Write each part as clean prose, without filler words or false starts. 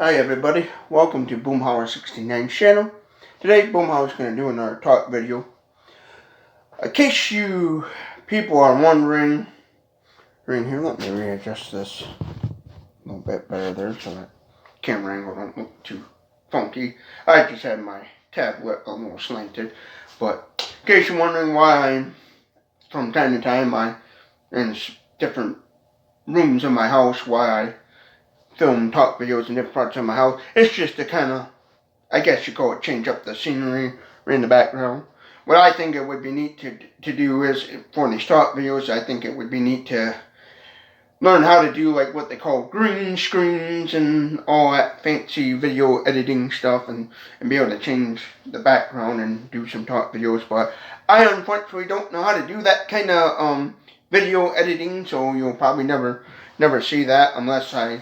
Hi everybody, welcome to Boomhauer69 channel. Today Boomhauer's going to do another talk video. In case you people are wondering, right here, let me readjust this a little bit better there so that camera angle don't look too funky. I just had my tablet a little slanted, but in case you're wondering why I'm, from time to time, in different rooms in my house, why I film talk videos in different parts of my house. It's just to kind of, I guess you call it, change up the scenery in the background. What I think it would be neat to do is, for these talk videos, I think it would be neat to learn how to do like what they call green screens and all that fancy video editing stuff, and be able to change the background and do some talk videos. But I unfortunately don't know how to do that kind of video editing, so you'll probably never see that unless I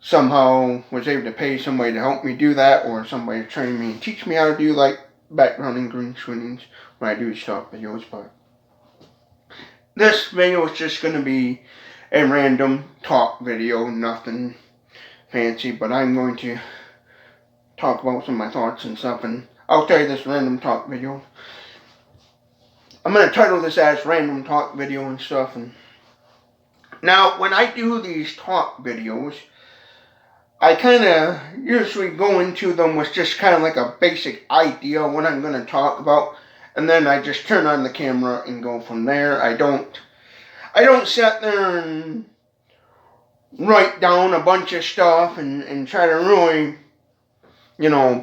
somehow was able to pay somebody to help me do that, or somebody to train me and teach me how to do like background and green screens when I do talk videos. But this video is just going to be a random talk video, nothing fancy, but I'm going to talk about some of my thoughts and stuff, and I'll tell you this random talk video. I'm going to title this as random talk video and stuff. And now when I do these talk videos, I kind of usually go into them with just kind of like a basic idea of what I'm going to talk about, and then I just turn on the camera and go from there. I don't sit there and write down a bunch of stuff and try to really,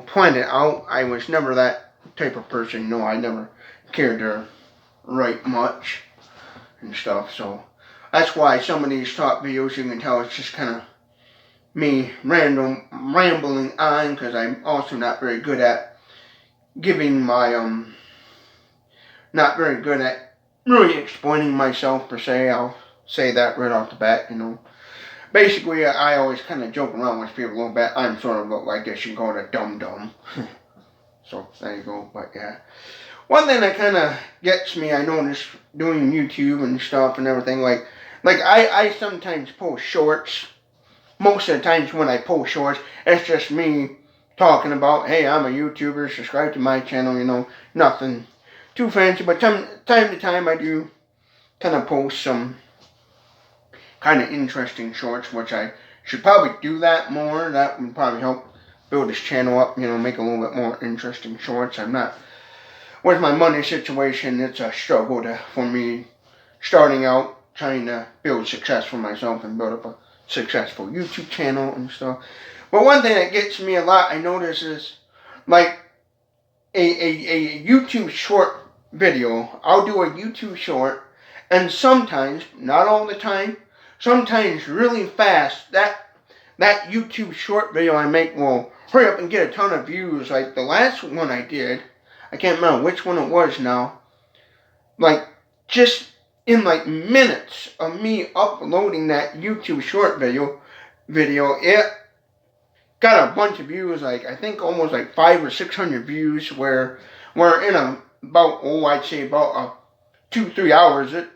plan it out. I was never that type of person. I never cared to write much and stuff. So that's why some of these talk videos, you can tell it's just kind of me rambling on, because I'm also not very good at giving my not very good at really explaining myself per se. I'll say that right off the bat. Basically, I always kind of joke around with people a little bit. I'm sort of, I guess you can call it, a dum-dum. So there you go. But yeah, one thing that kind of gets me, I notice doing YouTube and stuff and everything, like I sometimes post shorts. Most of the times when I post shorts, it's just me talking about, hey, I'm a YouTuber, subscribe to my channel, nothing too fancy. But time to time I do kind of post some kind of interesting shorts, which I should probably do that more. That would probably help build this channel up, make a little bit more interesting shorts. I'm not, with my money situation, it's a struggle for me starting out, trying to build success for myself and build up a successful YouTube channel and stuff. But one thing that gets me a lot, I notice, is like a YouTube short video. I'll do a YouTube short, and sometimes, not all the time, sometimes really fast, that YouTube short video I make will hurry up and get a ton of views. Like the last one I did, I can't remember which one it was now, like just in like minutes of me uploading that YouTube short video, it got a bunch of views, like I think almost like 500 or 600 views, where in I'd say about 2-3 hours, it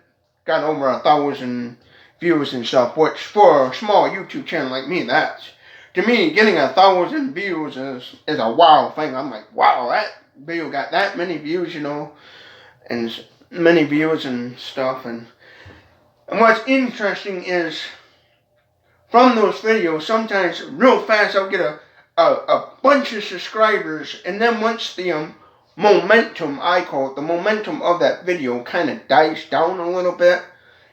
got over 1,000 views and stuff, which for a small YouTube channel like me, to me, getting 1,000 views is a wow thing. I'm like, wow, that video got that many views, and many views and stuff. And what's interesting is, from those videos, sometimes real fast I'll get a bunch of subscribers, and then once the momentum, I call it, the momentum of that video kind of dies down a little bit,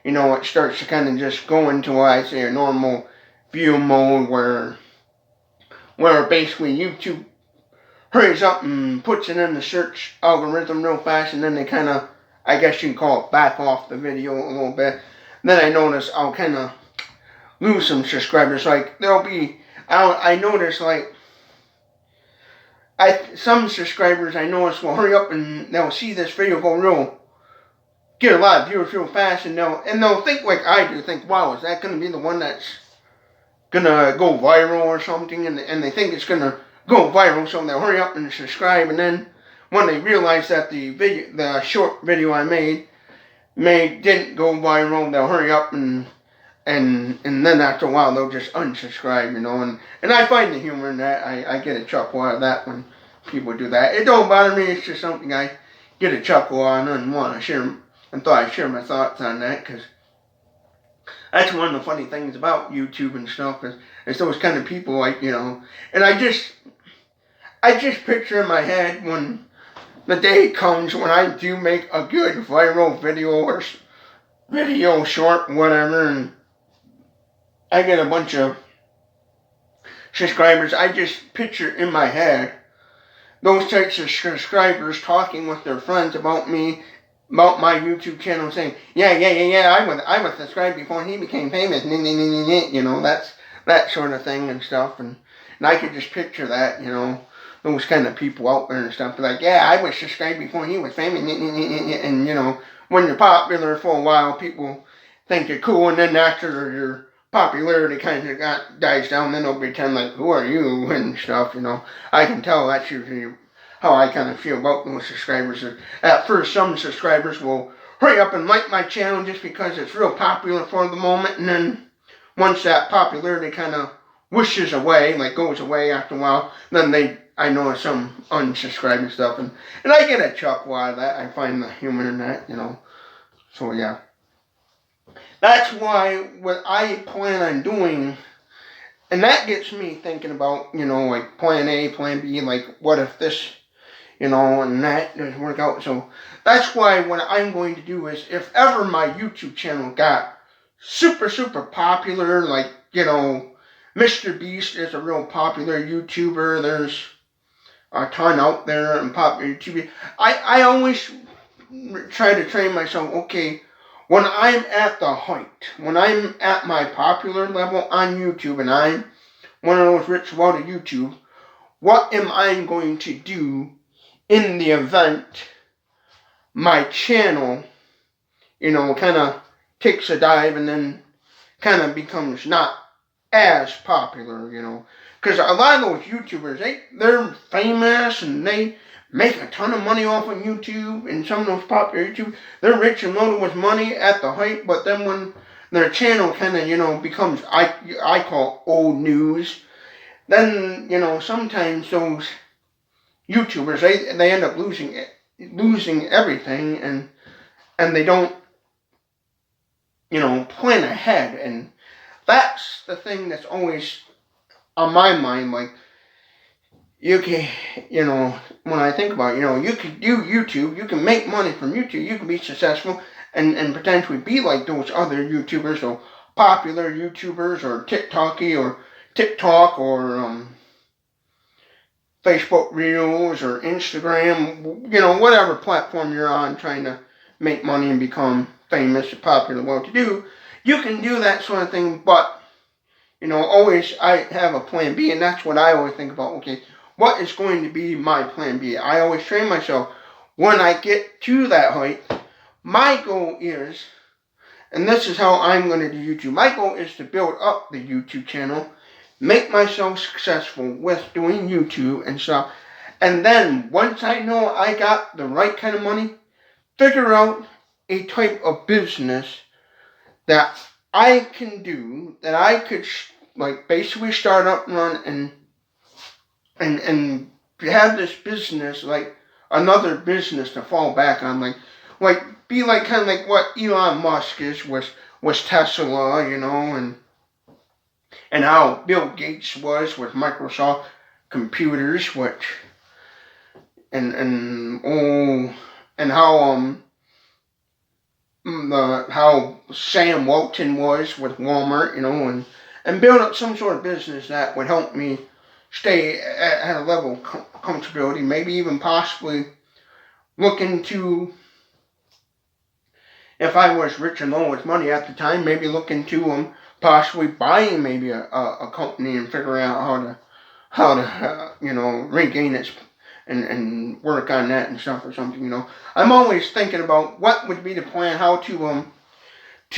it starts to kind of just go into what I say a normal view mode, where basically YouTube hurries up and puts it in the search algorithm real fast, and then they kind of, I guess you can call it, back off the video a little bit. Then I notice I'll kind of lose some subscribers. Like there'll be, I notice like, some subscribers I notice will hurry up and they'll see this video get a lot of viewers real fast, and they'll think like I do, think, wow, is that going to be the one that's gonna go viral or something? And they think it's gonna go viral, so they'll hurry up and subscribe. And then when they realize that the short video I made didn't go viral, they'll hurry up and and then after a while they'll just unsubscribe, and I find the humor in that. I get a chuckle out of that when people do that. It don't bother me. It's just something I get a chuckle on and want to share, and thought I'd share my thoughts on that, because that's one of the funny things about YouTube and stuff, is it's those kind of people, like, and I just picture in my head when the day comes when I do make a good viral video or video short, whatever, and I get a bunch of subscribers. I just picture in my head those types of subscribers talking with their friends about me, about my YouTube channel, saying, yeah, I was subscribed before he became famous, that's that sort of thing and stuff, and I could just picture that, those kind of people out there and stuff, like, yeah, I was subscribed before he was famous, and when you're popular for a while, people think you're cool, and then after your popularity kind of dies down, then they'll pretend like, who are you, and stuff, I can tell that's usually how I kind of feel about those subscribers. At first, some subscribers will hurry up and like my channel just because it's real popular for the moment, and then once that popularity kind of wishes away, like goes away after a while, then I know some unsubscribing stuff, and I get a chuckle out of that. I find the humor in that, so yeah. That's why what I plan on doing, and that gets me thinking about, like plan A, plan B, like what if this, and that doesn't work out. So that's why what I'm going to do is, if ever my YouTube channel got super, super popular, like, Mr. Beast is a real popular YouTuber, there's a ton out there and popular YouTube. I always try to train myself, okay, when I'm at the height, when I'm at my popular level on YouTube, and I'm one of those rich out of YouTube, what am I going to do in the event my channel, kind of takes a dive and then kind of becomes not as popular, because a lot of those YouTubers, they're famous and they make a ton of money off of YouTube, and some of those popular YouTubers, they're rich and loaded with money at the height, but then when their channel kind of, becomes, I call old news, then, sometimes those YouTubers, they end up losing everything, and they don't, plan ahead, and that's the thing that's always on my mind. Like, you can, when I think about it, you can do YouTube, you can make money from YouTube, you can be successful, and potentially be like those other YouTubers, or popular YouTubers, or TikTok, or Facebook Reels, or Instagram, whatever platform you're on, trying to make money and become famous, popular, well-to-do, you can do that sort of thing, but, always I have a plan B, and that's what I always think about. Okay, what is going to be my plan B? I always train myself, when I get to that height, my goal is, and this is how I'm going to do YouTube, my goal is to build up the YouTube channel, make myself successful with doing YouTube and stuff, and then once I know I got the right kind of money, figure out a type of business that I can do, that I could basically start up and run, and have this business, like another business to fall back on, like be like kind of like what Elon Musk was Tesla, and how Bill Gates was with Microsoft computers, and how Sam Walton was with Walmart, and build up some sort of business that would help me stay at a level of comfortability, maybe even possibly look into, if I was rich and low with money at the time, maybe look into possibly buying maybe a company and figuring out how to regain its and work on that and stuff or something. I'm always thinking about what would be the plan, how to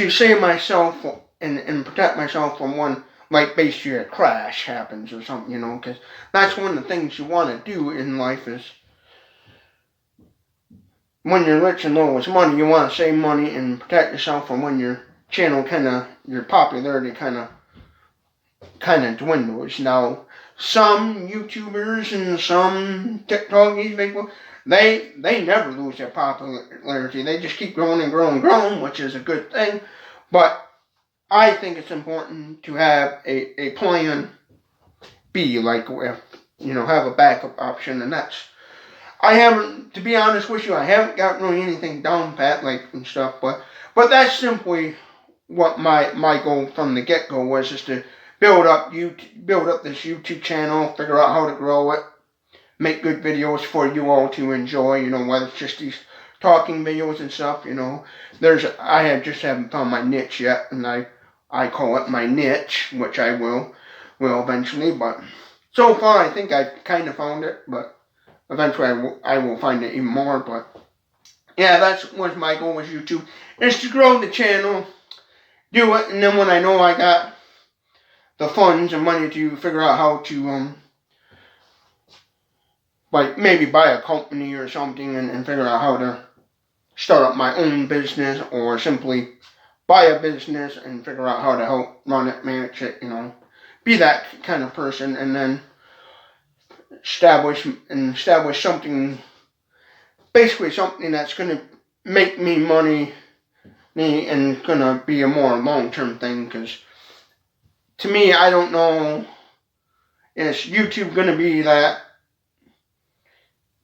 save myself and protect myself from one, like basically a crash happens or something, because that's one of the things you want to do in life, is when you're rich and low with money, you want to save money and protect yourself from when your channel your popularity kind of dwindles. Now, some YouTubers and some TikTok people, they never lose their popularity. They just keep growing and growing and growing, which is a good thing. But I think it's important to have a plan B, like if have a backup option, and I haven't, to be honest with you, I haven't got really anything down pat like and stuff, but that's simply what my goal from the get go was, is to build up this YouTube channel, figure out how to grow it, make good videos for you all to enjoy. Whether it's just these talking videos and stuff. I just haven't found my niche yet, and I call it my niche, which I will eventually. But so far, I think I've kind of found it, but eventually I will find it even more. But yeah, that's what my goal with YouTube, is to grow the channel, do it, and then when I know I got the funds and money to figure out how to like maybe buy a company or something, and figure out how to start up my own business, or simply buy a business and figure out how to help run it, manage it, be that kind of person, and then establish something, basically something that's going to make me money, and going to be a more long-term thing. Because to me, I don't know, is YouTube going to be that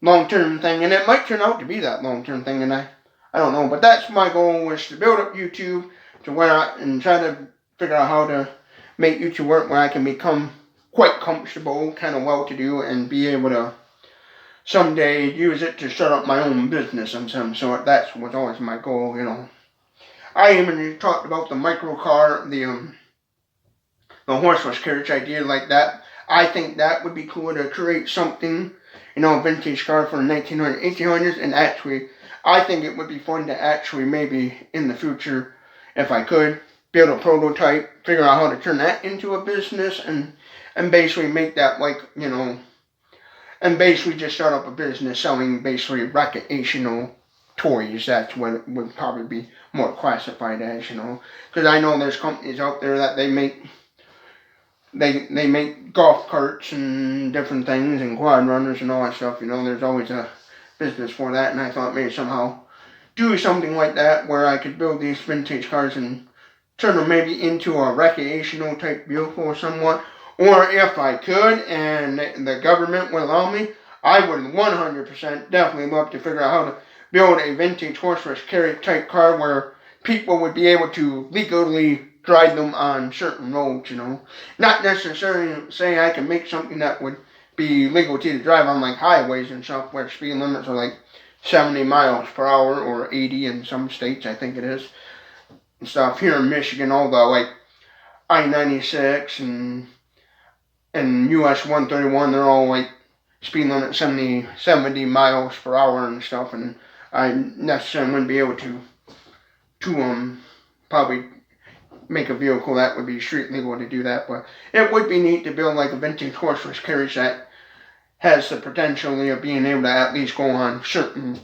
long-term thing? And it might turn out to be that long-term thing, and I don't know. But that's my goal, was to build up YouTube to where and try to figure out how to make YouTube work where I can become quite comfortable, kind of well-to-do, and be able to someday use it to start up my own business of some sort. That was always my goal, I even talked about the microcar, the horseless carriage idea like that. I think that would be cool to create something, a vintage car from the 1900s, 1800s, and actually, I think it would be fun to actually maybe in the future, if I could, build a prototype, figure out how to turn that into a business, and basically make that and basically just start up a business selling basically recreational toys. That's what it would probably be more classified as, because I know there's companies out there that they make golf carts and different things, and quad runners and all that stuff. There's always a business for that, and I thought maybe somehow do something like that where I could build these vintage cars and turn them maybe into a recreational type vehicle somewhat. Or if I could, and the government would allow me, I would 100% definitely love to figure out how to build a vintage horseless carriage type car where people would be able to legally drive them on certain roads, Not necessarily saying I can make something that would be legal to drive on like highways and stuff where speed limits are like 70 miles per hour or 80 in some states, I think it is. And stuff here in Michigan, all the like I-96 and US 131, they're all like speed limit 70 miles per hour and stuff, and I necessarily wouldn't be able to probably make a vehicle that would be street legal to do that. But it would be neat to build like a vintage horseless carriage that has the potential of being able to at least go on certain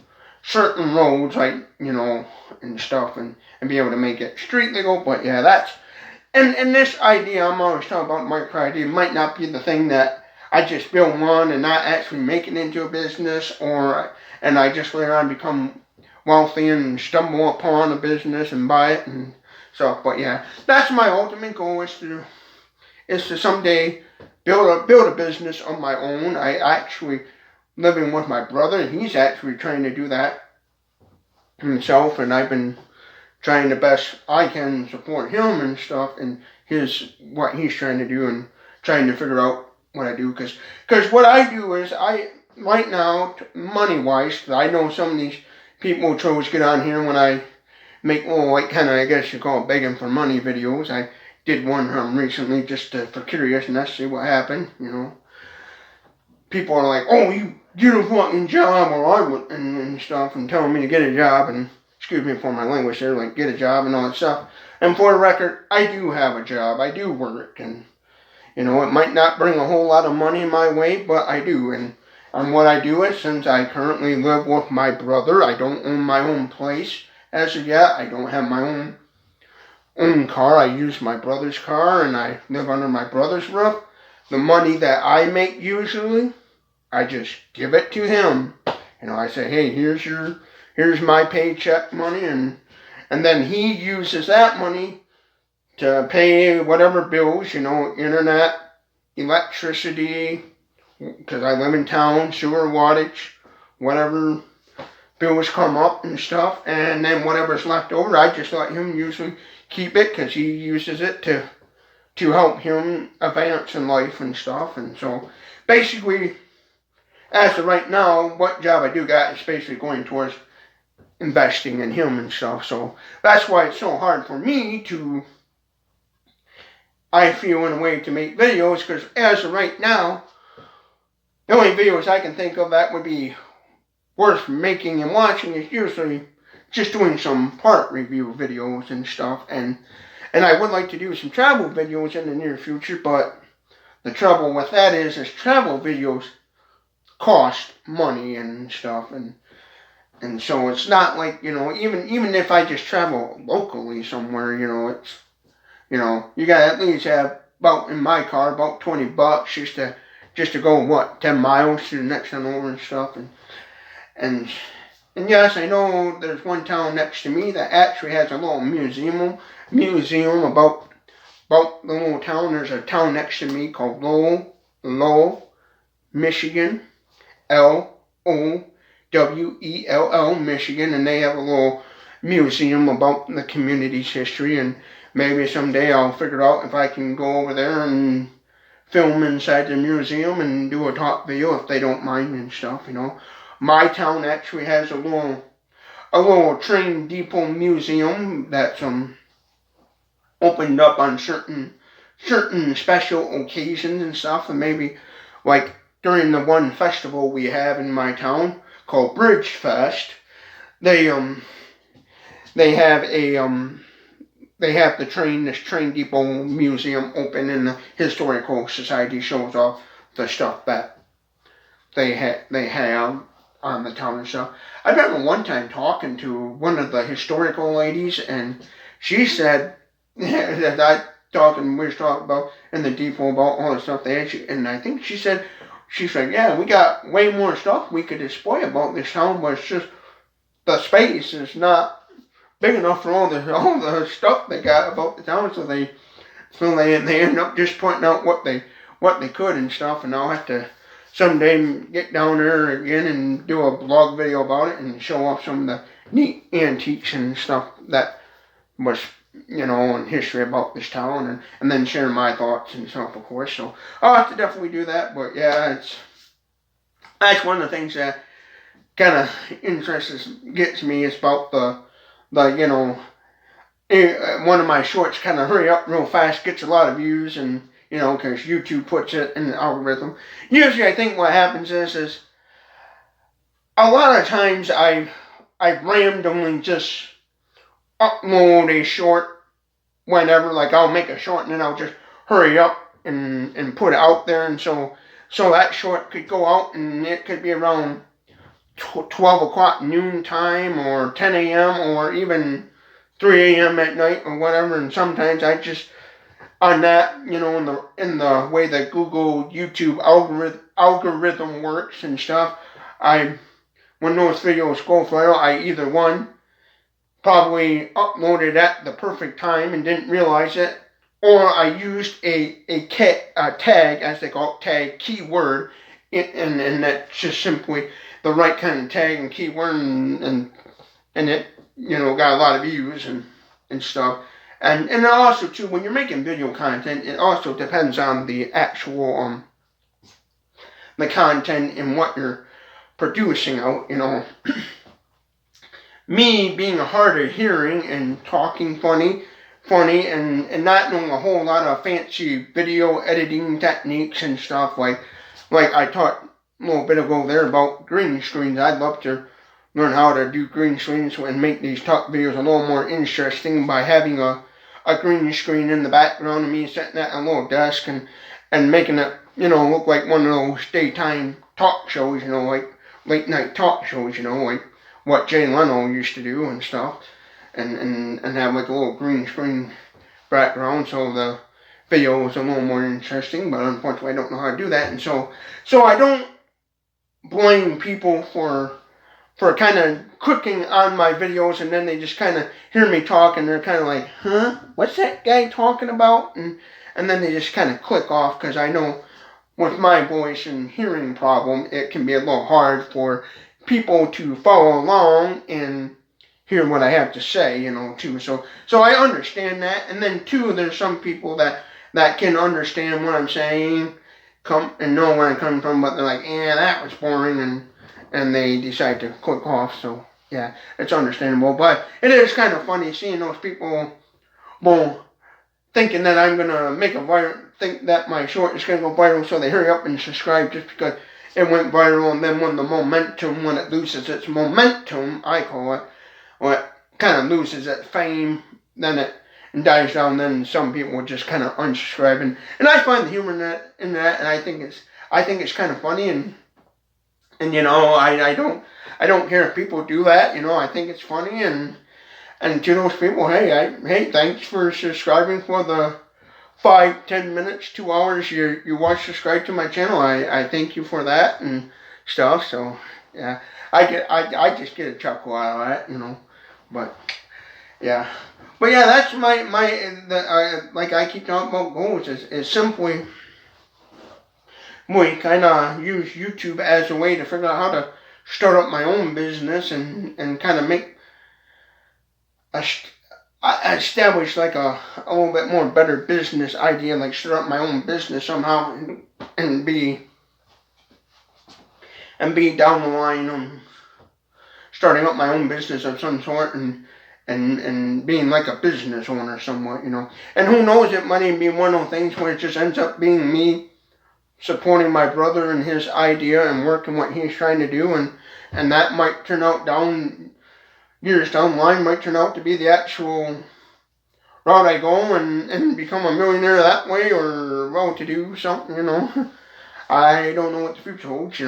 roads, like, and stuff, and be able to make it street legal. But yeah, that's, and this idea I'm always talking about, micro idea, might not be the thing that I just build one and not actually make it into a business, and I just later on become wealthy and stumble upon a business and buy it and stuff. But yeah, that's my ultimate goal, is to someday build a business on my own. I actually living with my brother, and he's actually trying to do that himself, and I've been trying the best I can support him and stuff, and what he's trying to do, and trying to figure out what I do, because what I do is, right now, money-wise, I know some of these people chose get on here when I make, like, kind of, I guess you call it begging for money videos. I did one recently just for curiousness, see what happened, People are like, oh, you get a fucking job, or I would, and stuff, and telling me to get a job, and excuse me for my language there, like get a job and all that stuff. And for the record, I do have a job, I do work, and it might not bring a whole lot of money my way, but I do. And what I do is, since I currently live with my brother, I don't own my own place as of yet. I don't have my own own car. I use my brother's car, and I live under my brother's roof. The money that I make usually, I just give it to him. I say, hey, here's my paycheck money, and then he uses that money to pay whatever bills, internet, electricity, because I live in town, sewer, wattage, whatever bills come up and stuff, and then whatever's left over, I just let him usually keep it, because he uses it to help him advance in life and stuff. And so basically, as of right now, what job I do got is basically going towards investing in him and stuff. So that's why it's so hard for me to, I feel, in a way, to make videos, because as of right now, the only videos I can think of that would be worth making and watching is usually just doing some part review videos and stuff. And I would like to do some travel videos in the near future, but the trouble with that is travel videos cost money and stuff, and so it's not like, even if I just travel locally somewhere, it's, you gotta at least have about, in my car, about $20 just to go 10 miles to the next town over and stuff. And yes, I know there's one town next to me that actually has a little museum about the little town. There's a town next to me called Lowell, Michigan, Lowell, Michigan, and they have a little museum about the community's history. And maybe someday I'll figure out if I can go over there and film inside the museum and do a talk video if they don't mind and stuff. My town actually has a little train depot museum that's opened up on certain special occasions and stuff, and maybe like during the one festival we have in my town called Bridge Fest, they have this train depot museum open, and the historical society shows off the stuff that they have on the town and stuff. I remember one time talking to one of the historical ladies, and she said that we was talking about in the depot about all the stuff they had, and I think she said, yeah, we got way more stuff we could display about this town, but it's just the space is not big enough for all the stuff they got about the town, so they end up just pointing out what they could and stuff. And I'll have to someday get down there again and do a blog video about it and show off some of the neat antiques and stuff that was, in history about this town, and then share my thoughts and stuff, of course. So I'll have to definitely do that. But yeah, that's one of the things that kind of gets me is about the one of my shorts kind of hurry up real fast, gets a lot of views, and because YouTube puts it in the algorithm. Usually I think what happens is a lot of times I randomly just upload a short whenever, like I'll make a short and then I'll just hurry up and put it out there, and so that short could go out and it could be around 12 o'clock noon time or 10 a.m. or even 3 a.m. at night or whatever. And sometimes I just, on that, in the way that Google YouTube algorithm works and stuff, when those videos go viral, I either probably uploaded at the perfect time and didn't realize it, or I used a tag, as they call it, tag keyword, and that's just simply the right kind of tag and keyword, and it got a lot of views and stuff. And also too, when you're making video content, it also depends on the actual the content and what you're producing out. Me being hard of hearing and talking funny and not knowing a whole lot of fancy video editing techniques and stuff, like I taught a little bit ago there about green screens. I'd love to learn how to do green screens and make these talk videos a little more interesting by having a green screen in the background of me sitting at a little desk and making it, look like one of those daytime talk shows, like late night talk shows, like what Jay Leno used to do and stuff, and have like a little green screen background, so the video is a little more interesting, but unfortunately I don't know how to do that, and so I don't blame people for kind of clicking on my videos, and then they just kind of hear me talk, and they're kind of like, huh, what's that guy talking about? And then they just kind of click off, because I know with my voice and hearing problem, it can be a little hard for people to follow along and hear what I have to say, too. So I understand that. And then too, there's some people that can understand what I'm saying, come and know where I'm coming from, but they're like, that was boring, and they decide to click off. So yeah, it's understandable. But it is kind of funny seeing those people, well, thinking that I'm gonna make a viral, think that my short is gonna go viral, so they hurry up and subscribe just because it went viral. And then when it loses its momentum, I call it, what kind of loses its fame, then it dies down. Then some people would just kind of unsubscribe, and I find the humor in that, and I think it's kind of funny, and I don't care if people do that. I think it's funny, and to those people, hey, thanks for subscribing for the 5, 10 minutes, 2 hours you watch, subscribe to my channel. I thank you for that and stuff. So yeah, I just get a chuckle out of that, but yeah, that's like I keep talking about goals is simply we kind of use YouTube as a way to figure out how to start up my own business and kind of make establish like a little bit more better business idea, like start up my own business somehow and be down the line starting up my own business of some sort and being like a business owner somewhat, And who knows, it might even be one of those things where it just ends up being me supporting my brother and his idea and working what he's trying to do, and that might turn out years down the line, might turn out to be the actual route I go and become a millionaire that way, or well-to-do something, I don't know what the future holds,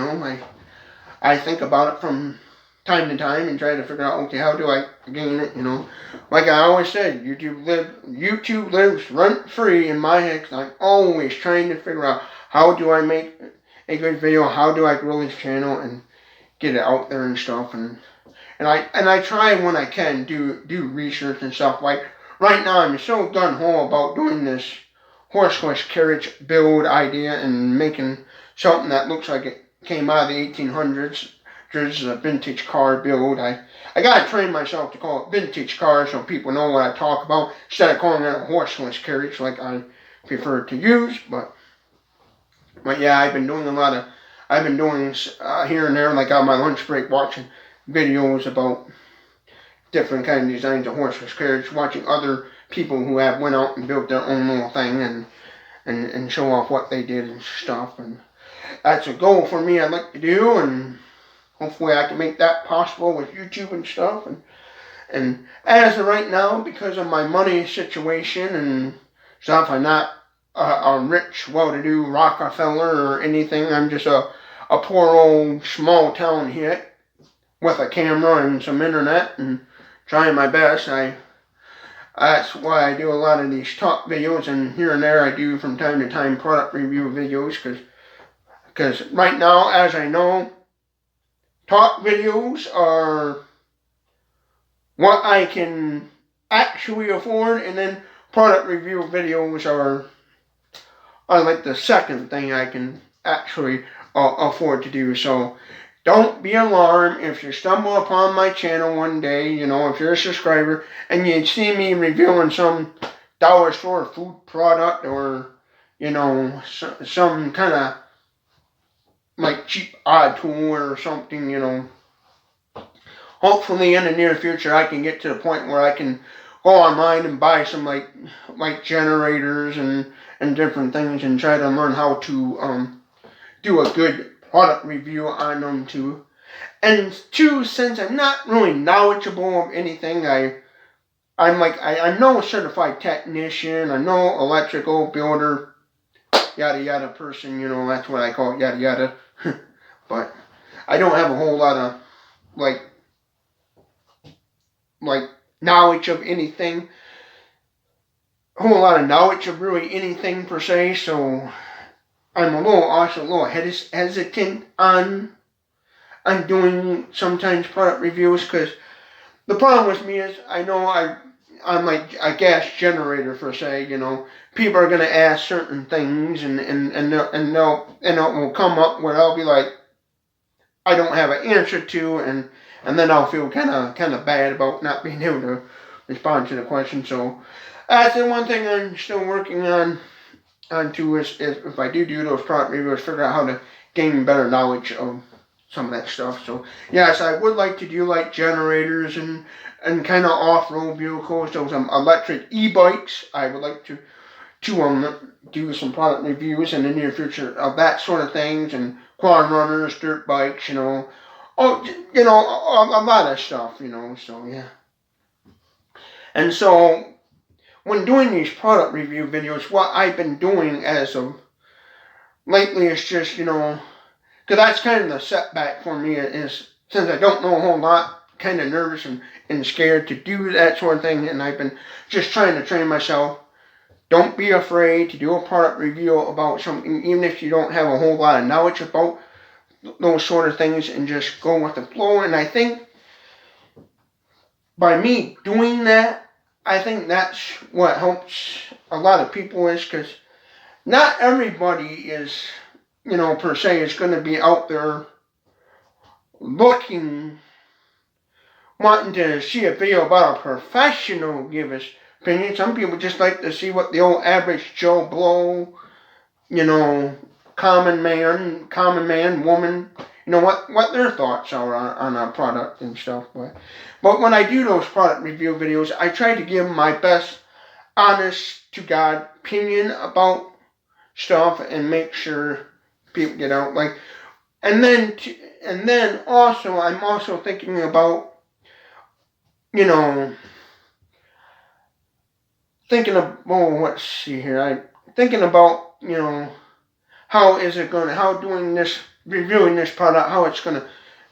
I think about it from time to time and try to figure out, okay, how do I gain it, Like I always said, YouTube lives rent-free in my head, 'cause I'm always trying to figure out how do I make a good video, how do I grow this channel and get it out there and stuff, and I try when I can do research and stuff. Like right now, I'm so gung-ho about doing this horseless carriage build idea and making something that looks like it came out of the 1800s. There's a vintage car build. I gotta train myself to call it vintage car so people know what I talk about instead of calling it a horseless carriage like I prefer to use. But yeah, I've been doing here and there, like on my lunch break, watching videos about different kind of designs of horseless carriage, watching other people who have went out and built their own little thing and show off what they did and stuff. And that's a goal for me I'd like to do, and hopefully I can make that possible with YouTube and stuff. And as of right now, because of my money situation and stuff, I'm not a rich, well-to-do Rockefeller or anything. I'm just a poor old small town hit with a camera and some internet and trying my best. That's why I do a lot of these talk videos, and here and there I do from time to time product review videos, because right now, as I know, talk videos are what I can actually afford, and then product review videos are like the second thing I can actually afford to do. So don't be alarmed if you stumble upon my channel one day, if you're a subscriber and you see me reviewing some dollar store food product or, some kind of like cheap odd tool or something, hopefully in the near future I can get to the point where I can go online and buy some like generators and different things and try to learn how to do a good product review on them too. And two, since I'm not really knowledgeable of anything, I'm no certified technician, I'm no electrical builder, yada yada person, that's what I call it, yada yada. But I don't have a whole lot of like knowledge of anything whole lot of knowledge of really anything per se, so I'm also a little hesitant on doing sometimes product reviews, because the problem with me is I know I'm like a gas generator per se. People are gonna ask certain things, and it will come up where I'll be like, I don't have an answer to, and then I'll feel kind of bad about not being able to respond to the question. So that's the one thing I'm still working on too, is if I do those product reviews, figure out how to gain better knowledge of some of that stuff. So yes, I would like to do like generators and kind of off-road vehicles, those electric e-bikes. I would like to do some product reviews in the near future of that sort of things, and quad runners, dirt bikes, a lot of stuff, so yeah. And so when doing these product review videos, what I've been doing as of lately is just, because that's kind of the setback for me, is since I don't know a whole lot, kind of nervous and scared to do that sort of thing, and I've been just trying to train myself. Don't be afraid to do a product review about something, even if you don't have a whole lot of knowledge about those sort of things, and just go with the flow. And I think by me doing that, I think that's what helps a lot of people, is because not everybody is, per se, is going to be out there wanting to see a video about a professional give his opinion. Some people just like to see what the old average Joe Blow, common man, woman, what their thoughts are on a product and stuff. But when I do those product review videos, I try to give my best, honest to God opinion about stuff, and make sure people get out. And then also, I'm also thinking about, let's see here. I'm thinking about, how doing this, reviewing this product, how it's going to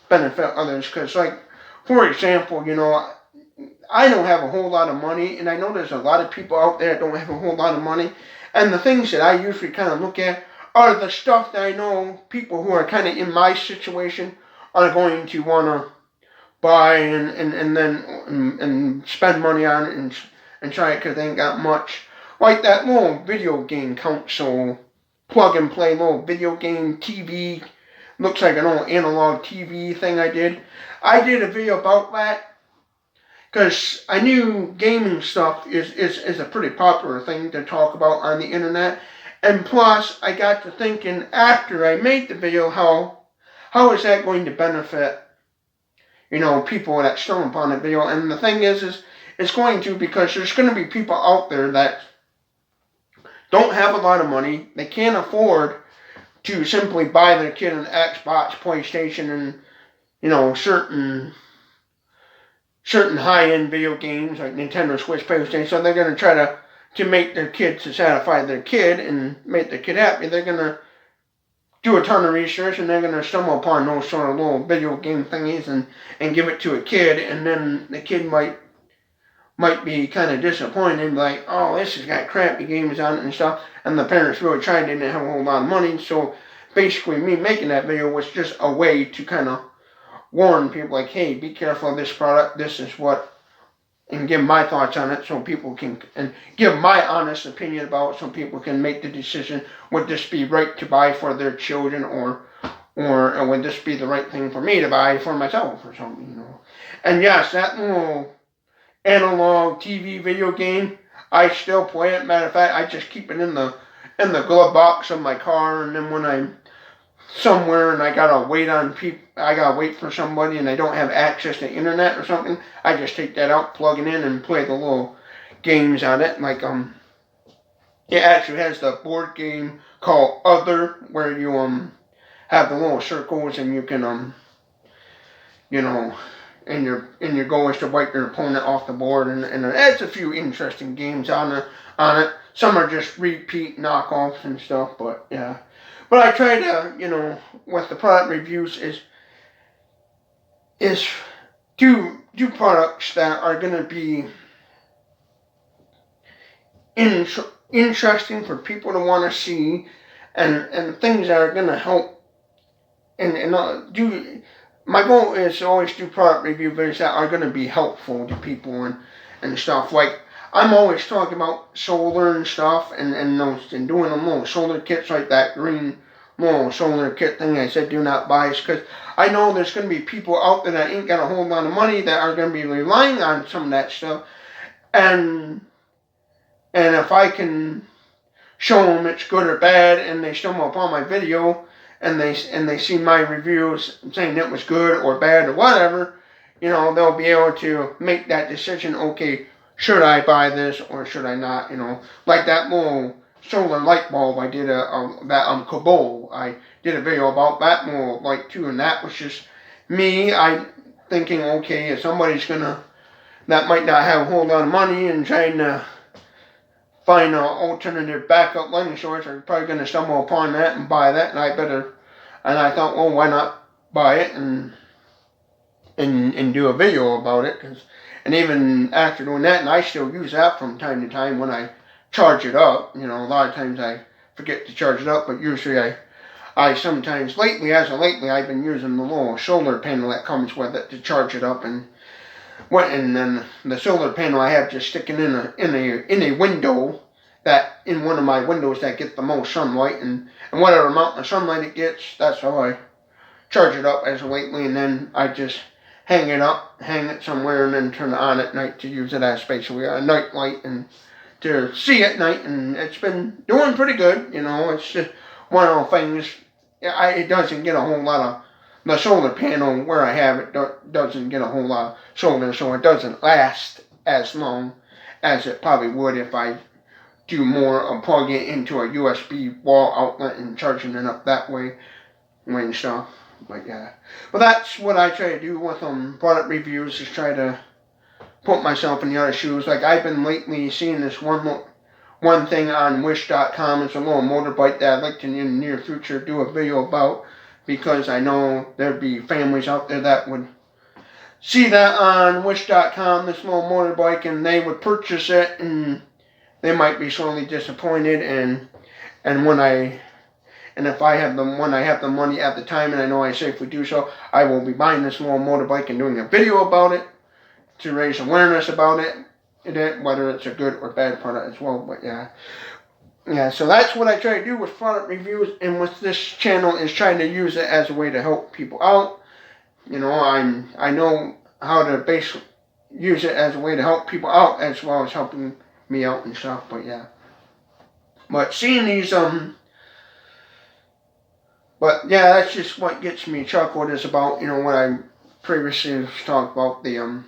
benefit others. Because, for example, I don't have a whole lot of money, and I know there's a lot of people out there that don't have a whole lot of money. And the things that I usually kind of look at are the stuff that I know people who are kind of in my situation are going to want to buy and then spend money on it and try it, because they ain't got much. Like that little video game console, plug and play little video game TV, looks like an old analog TV thing I did. I did a video about that because I knew gaming stuff is a pretty popular thing to talk about on the internet. And plus, I got to thinking after I made the video, how is that going to benefit, people that stumble upon the video. And the thing is it's going to, because there's going to be people out there that don't have a lot of money. They can't afford to simply buy their kid an Xbox, PlayStation, and, certain high-end video games like Nintendo Switch, PlayStation. So they're going to try to make their kid, to satisfy their kid and make their kid happy. They're going to do a ton of research, and they're going to stumble upon those sort of little video game thingies and give it to a kid, and then the kid might be kind of disappointed, like, oh, this has got crappy games on it and stuff, and the parents really tried, didn't have a whole lot of money. So basically me making that video was just a way to kind of warn people, like, hey, be careful of this product, this is what, and give my thoughts on it, so people can, and give my honest opinion about it, so people can make the decision, would this be right to buy for their children, or would this be the right thing for me to buy for myself or something, And yes, that little analog TV video game, I still play it. Matter of fact, I just keep it in the glove box of my car, and then when I'm somewhere and I gotta wait for somebody and I don't have access to internet or something, I just take that out, plug it in, and play the little games on it. Like it actually has the board game called Other, where you have the little circles, and you can and your goal is to wipe your opponent off the board, and it adds a few interesting games on it. Some are just repeat knockoffs and stuff, but yeah. But I try to, with the product reviews, is do products that are going to be interesting for people to want to see, and things that are going to help and do. My goal is to always do product review videos that are going to be helpful to people and stuff. Like, I'm always talking about solar and stuff and doing them little solar kits like that green little solar kit thing I said do not buy, because I know there's going to be people out there that ain't got a whole lot of money that are going to be relying on some of that stuff. And if I can show them it's good or bad, and they stumble upon my video and they see my reviews saying it was good or bad or whatever, they'll be able to make that decision. Okay, should I buy this or should I not? Like that little solar light bulb I did that Kabul. I did a video about that little light too, and that was just me. I thinking, okay, if somebody's that might not have a whole lot of money and trying to find an alternative backup lighting source, are probably going to stumble upon that and buy that, and I thought, well, why not buy it and do a video about it? And even after doing that, and I still use that from time to time when I charge it up. A lot of times I forget to charge it up, but usually I sometimes, lately I've been using the little solar panel that comes with it to charge it up, and then the solar panel I have just sticking in a window, that in one of my windows that get the most sunlight, and whatever amount of sunlight it gets, that's how I charge it up as of lately. And then I just hang it somewhere, and then turn it on at night to use it as basically a night light and to see at night. And it's been doing pretty good. It's just one of the things. It doesn't get a whole lot of, the solar panel where I have it doesn't get a whole lot of solar, so it doesn't last as long as it probably would if I do more of plugging it into a USB wall outlet and charging it up that way and stuff. But yeah, but that's what I try to do with product reviews, is try to put myself in the other shoes. Like, I've been lately seeing this one thing on Wish.com. It's a little motorbike that I'd like to in the near future do a video about, because I know there'd be families out there that would see that on Wish.com, this little motorbike, and they would purchase it, and they might be sorely disappointed. And if I have the money at the time, and I know I safely do so, I will be buying this little motorbike and doing a video about it to raise awareness about it, whether it's a good or bad product as well. But yeah, so that's what I try to do with product reviews, and with this channel, is trying to use it as a way to help people out. I know how to use it as a way to help people out, as well as helping me out and stuff. But yeah, but seeing these but yeah, that's just what gets me chuckled, is about what I previously talked about, the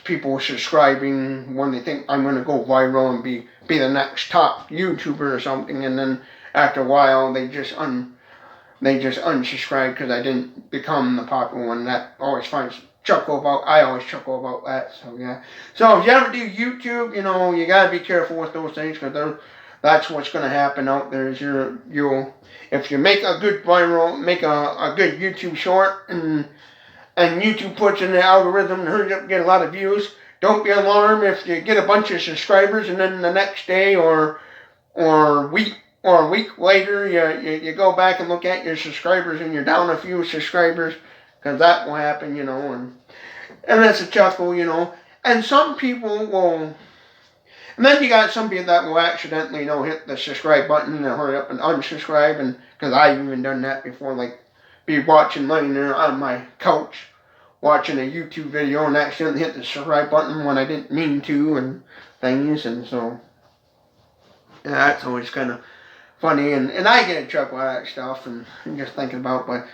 people subscribing when they think I'm going to go viral and be the next top YouTuber or something, and then after a while they just unsubscribe because I didn't become the popular one. That always I always chuckle about that. So yeah. So if you ever do YouTube, you gotta be careful with those things, because that's what's gonna happen out there. Is if you make a good a good YouTube short, and YouTube puts in the algorithm and hurries up and get a lot of views, don't be alarmed if you get a bunch of subscribers, and then the next day or a week later you go back and look at your subscribers and you're down a few subscribers, because that will happen, and that's a chuckle, and some people will. And then you got some people that will accidentally, hit the subscribe button and hurry up and unsubscribe, and because I've even done that before, like be laying there on my couch watching a YouTube video and accidentally hit the subscribe button when I didn't mean to, and things. And so yeah, that's always kind of funny, and I get a chuckle out of that stuff, and just thinking about. But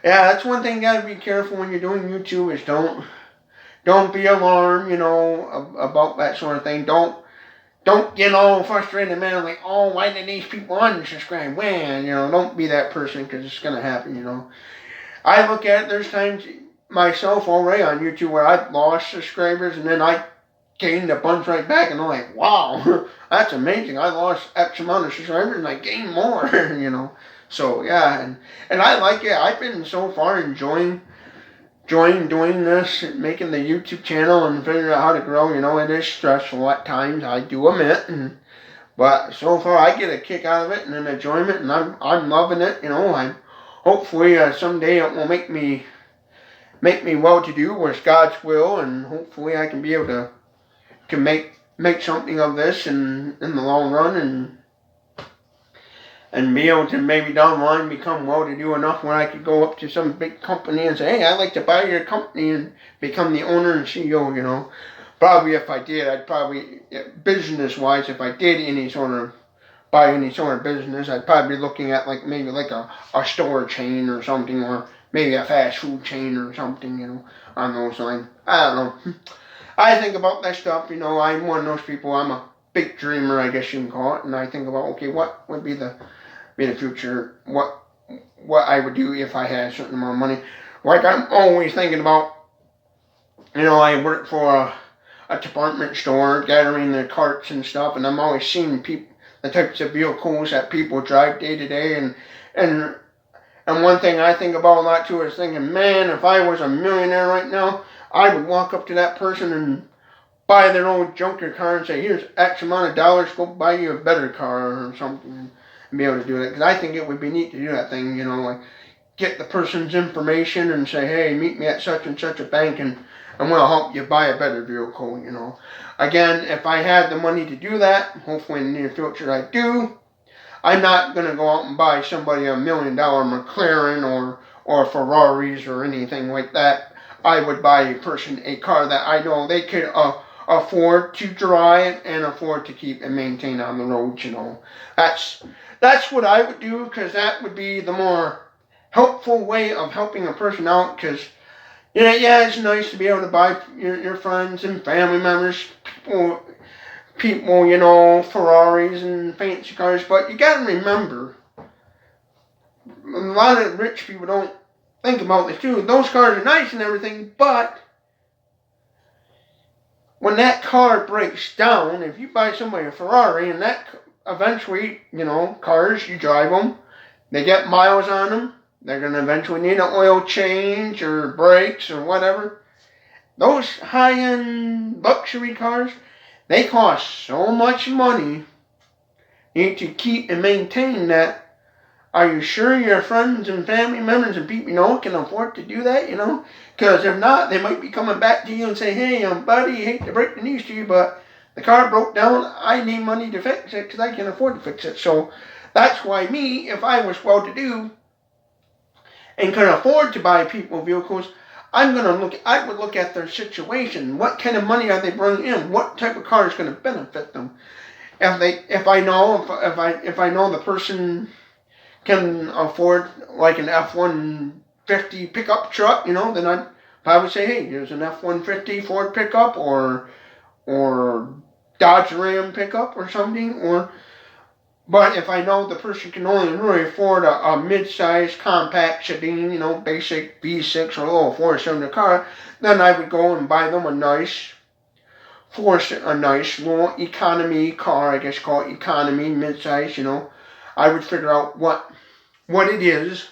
yeah, that's one thing you gotta be careful when you're doing YouTube, is don't be alarmed, about that sort of thing. Don't get all frustrated, man, like, oh, why did these people unsubscribe? Man, don't be that person, because it's going to happen, I look at it, there's times myself already on YouTube where I've lost subscribers, and then I gained a bunch right back, and I'm like, wow, that's amazing. I lost X amount of subscribers, and I gained more, So, yeah, and I like it. I've been so far enjoying doing this, making the YouTube channel and figuring out how to grow. It is stressful at times, I do admit, but so far I get a kick out of it and an enjoyment, and I'm loving it. I'm hopefully someday it will make me well to do with God's will, and hopefully I can be able to can make something of this in the long run, and be able to maybe down the line become well to do enough where I could go up to some big company and say, hey, I'd like to buy your company and become the owner and CEO. Probably if I did, I'd probably, business wise, if I did buy any sort of business, I'd probably be looking at maybe a store chain or something, or maybe a fast food chain or something, on those lines. I don't know. I think about that stuff, I'm one of those people. I'm a big dreamer, I guess you can call it, and I think about, okay, what would be the future, what I would do if I had a certain amount of money. Like, I'm always thinking about, I work for a department store, gathering the carts and stuff, and I'm always seeing the types of vehicles that people drive day to day, and one thing I think about a lot too is thinking, man, if I was a millionaire right now, I would walk up to that person and buy their old junker car and say, here's X amount of dollars, go buy you a better car or something, and be able to do that. Because I think it would be neat to do that thing, like get the person's information and say, hey, meet me at such and such a bank, and we'll help you buy a better vehicle. Again, if I had the money to do that, hopefully in the near future I do, I'm not going to go out and buy somebody a $1 million McLaren or Ferraris or anything like that. I would buy a person a car that I know they could afford to drive and afford to keep and maintain on the road. That's what I would do, because that would be the more helpful way of helping a person out. Because it's nice to be able to buy your friends and family members, people, Ferraris and fancy cars, but you gotta remember, a lot of rich people don't think about this too. Those cars are nice and everything, but when that car breaks down, if you buy somebody a Ferrari, and that eventually, cars, you drive them, they get miles on them, they're going to eventually need an oil change or brakes or whatever. Those high-end luxury cars, they cost so much money. You need to keep and maintain that. Are you sure your friends and family members and people can afford to do that? Because if not, they might be coming back to you and say, hey, buddy, hate to break the news to you, but the car broke down. I need money to fix it because I can afford to fix it. So that's why if I was well-to-do and could afford to buy people vehicles, I would look at their situation. What kind of money are they bringing in? What type of car is going to benefit them? If I know the person can afford like an F-150 pickup truck, then I'd probably say, hey, here's an F-150 Ford pickup or Dodge Ram pickup or something. But if I know the person can only really afford a mid-sized compact sedan, basic V6 or a little four-cylinder car, then I would go and buy them a nice little economy car, I guess call it economy, mid-size, I would figure out what it is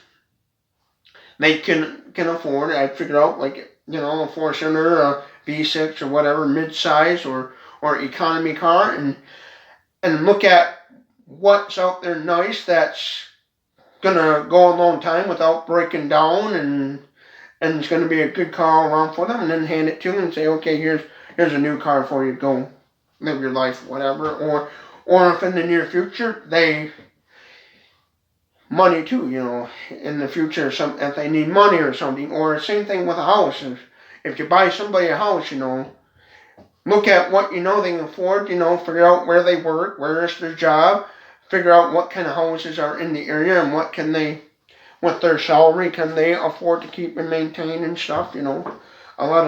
they can afford. I'd figure out a four-cylinder, a V6 or whatever, mid-size or economy car, and look at what's out there nice that's gonna go a long time without breaking down, and it's gonna be a good car all around for them, and then hand it to them and say, okay, here's a new car for you, go live your life, whatever. Or if in the near future money too, in the future, if they need money or something, or same thing with a house. If you buy somebody a house, look at what they can afford, figure out where they work, where is their job, figure out what kind of houses are in the area, and with their salary, can they afford to keep and maintain and stuff. A lot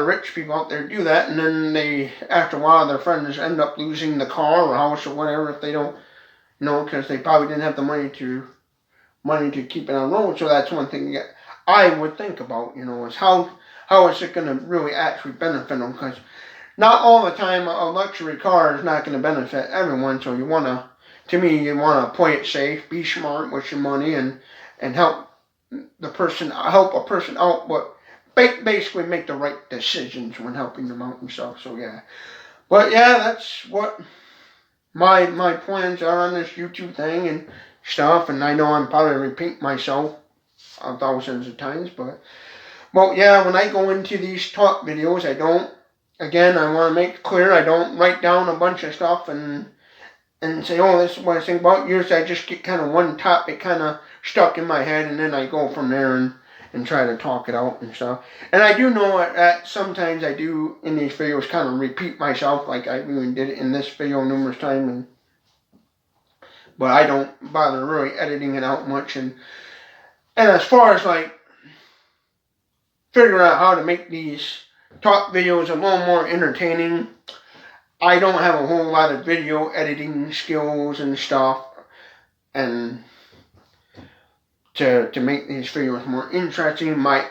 of rich people out there do that, and then after a while, their friends end up losing the car or house or whatever if they don't, because they probably didn't have the money to keep it on road. So that's one thing that I would think about, is how is it going to really actually benefit them? Because not all the time a luxury car is not going to benefit everyone. So you want to play it safe, be smart with your money, and help the person, help a person out, but basically make the right decisions when helping them out and stuff. So yeah, but yeah, that's what my plans are on this YouTube thing and stuff. And I know I'm probably repeating myself thousands of times, but well, yeah, when I go into these talk videos, I don't. Again, I want to make it clear I don't write down a bunch of stuff and say, oh, this is what I think about. Usually I just get kind of one topic kind of stuck in my head, and then I go from there and try to talk it out and stuff. And I do know that sometimes I do in these videos kind of repeat myself, like I even did it in this video numerous times. But I don't bother really editing it out much. And as far as like figuring out how to make these talk videos a little more entertaining, I don't have a whole lot of video editing skills and stuff, and to make these videos more interesting. My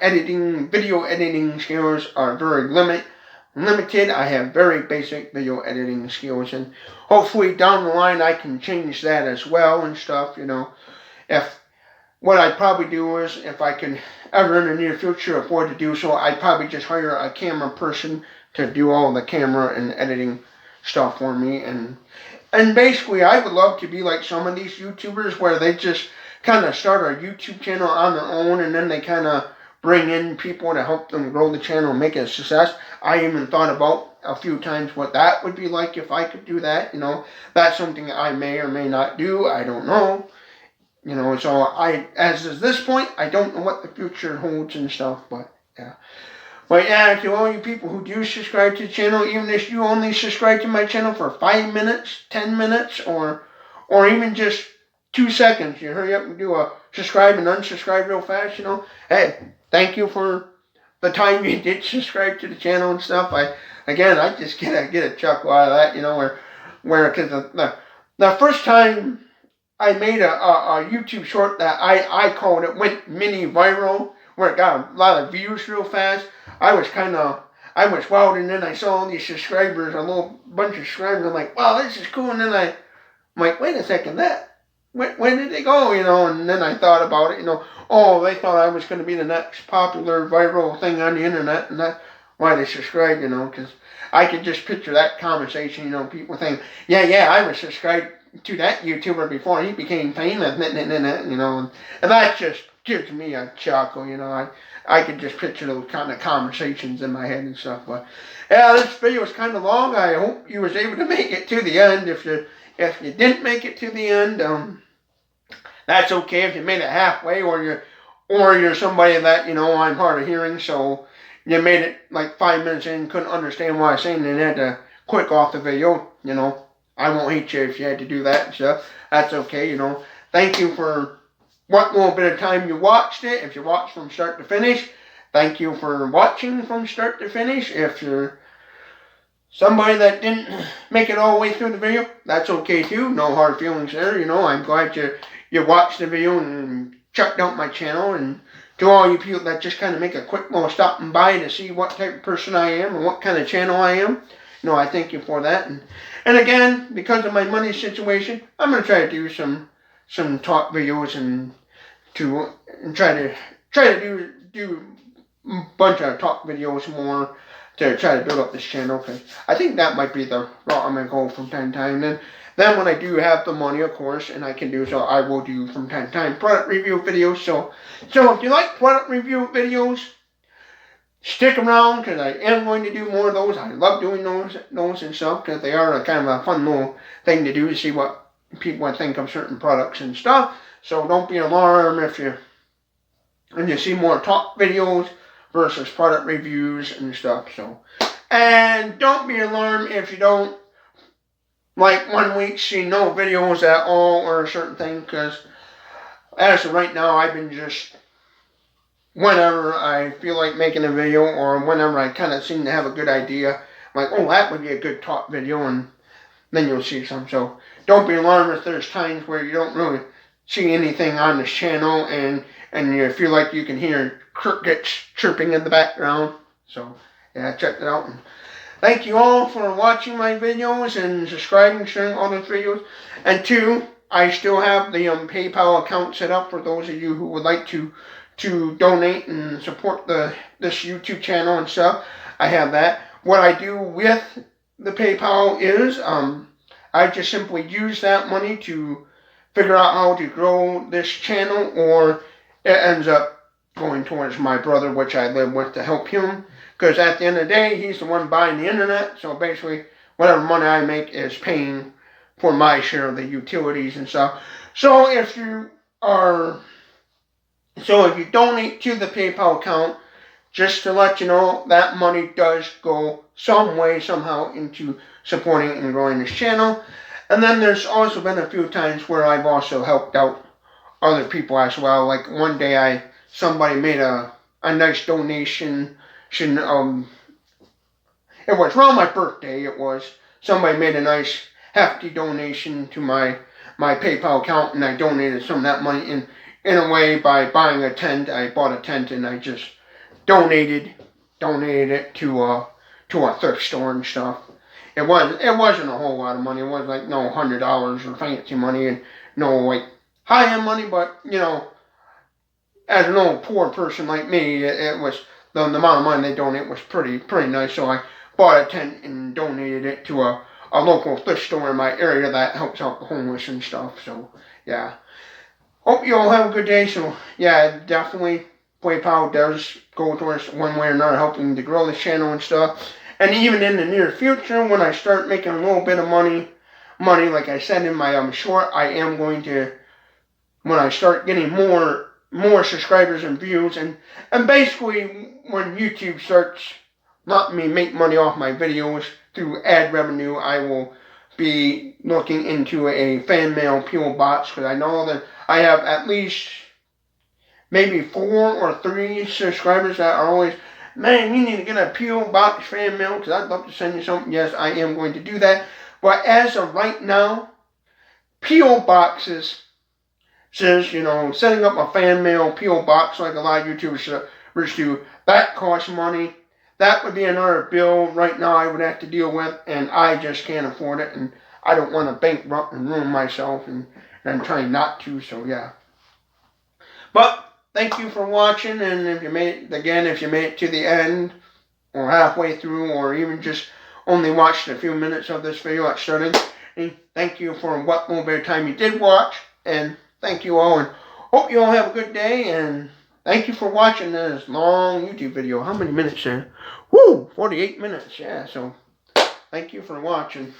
video editing skills are very limited. I have very basic video editing skills, and hopefully down the line I can change that as well and stuff, you know. If what I'd probably do is, if I can ever in the near future afford to do so, I'd probably just hire a camera person to do all the camera and editing stuff for me. And basically I would love to be like some of these YouTubers where they just kind of start a YouTube channel on their own, and then they kind of bring in people to help them grow the channel and make it a success. I even thought about a few times what that would be like if I could do that, you know. That's something I may or may not do, I don't know. You know, so as of this point, I don't know what the future holds and stuff, but yeah. But yeah, to all you people who do subscribe to the channel, even if you only subscribe to my channel for 5 minutes, 10 minutes, or even just 2 seconds, you hurry up and do a subscribe and unsubscribe real fast, you know. Hey, thank you for the time you did subscribe to the channel and stuff. I just get a chuckle out of that, you know, where because the first time I made a YouTube short that I called it went mini viral, where it got a lot of views real fast. I was wild, and then I saw all these subscribers, a little bunch of subscribers. I'm like, wow, this is cool. And then I'm like, wait a second, when did they go, you know? And then I thought about it, you know. Oh, they thought I was going to be the next popular viral thing on the internet, and that's why they subscribed, you know, because I could just picture that conversation, you know, people think, yeah, I was subscribed to that YouTuber before he became famous, you know, and that just gives me a chuckle, you know. I could just picture those kind of conversations in my head and stuff. But yeah, this video was kind of long. I hope you was able to make it to the end. If you didn't make it to the end, that's okay. If you made it halfway, or you're somebody that, you know, I'm hard of hearing, so you made it like 5 minutes in, couldn't understand what I was saying, and had to click off the video, you know. I won't hate you if you had to do that and stuff. That's okay, you know. Thank you for what little bit of time you watched it. If you watched from start to finish, thank you for watching from start to finish. If you're somebody that didn't make it all the way through the video, that's okay too. No hard feelings there, you know. I'm glad you watched the video and checked out my channel. And to all you people that just kind of make a quick little stopping by to see what type of person I am and what kind of channel I am, you know, I thank you for that. And again, because of my money situation, I'm going to try to do some talk videos and try to do a bunch of talk videos more to try to build up this channel, because I think that might be the route I'm going to go from time to time. And then when I do have the money, of course, and I can do so, I will do from time to time product review videos. So if you like product review videos, stick around, because I am going to do more of those. I love doing those and stuff, because they are a kind of a fun little thing to do to see what people think of certain products and stuff. So don't be alarmed if you see more talk videos versus product reviews and stuff. So, and don't be alarmed if you don't, like, 1 week see no videos at all or a certain thing, because as of right now, I've been just, whenever I feel like making a video, or whenever I kind of seem to have a good idea, I'm like, oh, that would be a good talk video, and then you'll see some. So don't be alarmed if there's times where you don't really see anything on this channel, and you feel like you can hear crickets chirping in the background. So yeah, check that out. And thank you all for watching my videos and subscribing, sharing all those videos. And 2, I still have the PayPal account set up for those of you who would like to to donate and support this YouTube channel and stuff. I have that. What I do with the PayPal is I just simply use that money to figure out how to grow this channel, or it ends up going towards my brother, which I live with, to help him. Because at the end of the day, he's the one buying the internet. So basically, whatever money I make is paying for my share of the utilities and stuff. So if you donate to the PayPal account, just to let you know, that money does go some way, somehow, into supporting and growing this channel. And then there's also been a few times where I've also helped out other people as well. Like one day somebody made a nice donation. It was around my birthday. Somebody made a nice hefty donation to my PayPal account, and I donated some of that money in a way by buying a tent. I bought a tent and I just donated it to a thrift store and stuff. It wasn't a whole lot of money. It wasn't like no $100 or fancy money, and no like high-end money. But as an old poor person like me, it was the amount of money they donate was pretty nice. So I bought a tent and donated it to a local thrift store in my area that helps out the homeless and stuff. So yeah, hope you all have a good day. So yeah, definitely PayPal does go towards one way or another helping to grow the channel and stuff. And even in the near future, when I start making a little bit of money, like I said in my short, I am going to, when I start getting more subscribers and views, and basically when YouTube starts letting me make money off my videos through ad revenue, I will be looking into a fan mail PO box, because I know that I have at least maybe 4 or 3 subscribers that are always, man, you need to get a P.O. Box fan mail because I'd love to send you something. Yes, I am going to do that. But as of right now, P.O. Boxes says, setting up a fan mail P.O. Box like a lot of YouTubers do, that costs money. That would be another bill right now I would have to deal with, and I just can't afford it, and I don't want to bankrupt and ruin myself, and I'm trying not to, so yeah. But thank you for watching, and if you made it to the end, or halfway through, or even just only watched a few minutes of this video at starting, thank you for what little bit of time you did watch, and thank you all, and hope you all have a good day, and thank you for watching this long YouTube video. How many minutes there? Woo! 48 minutes, yeah, so thank you for watching.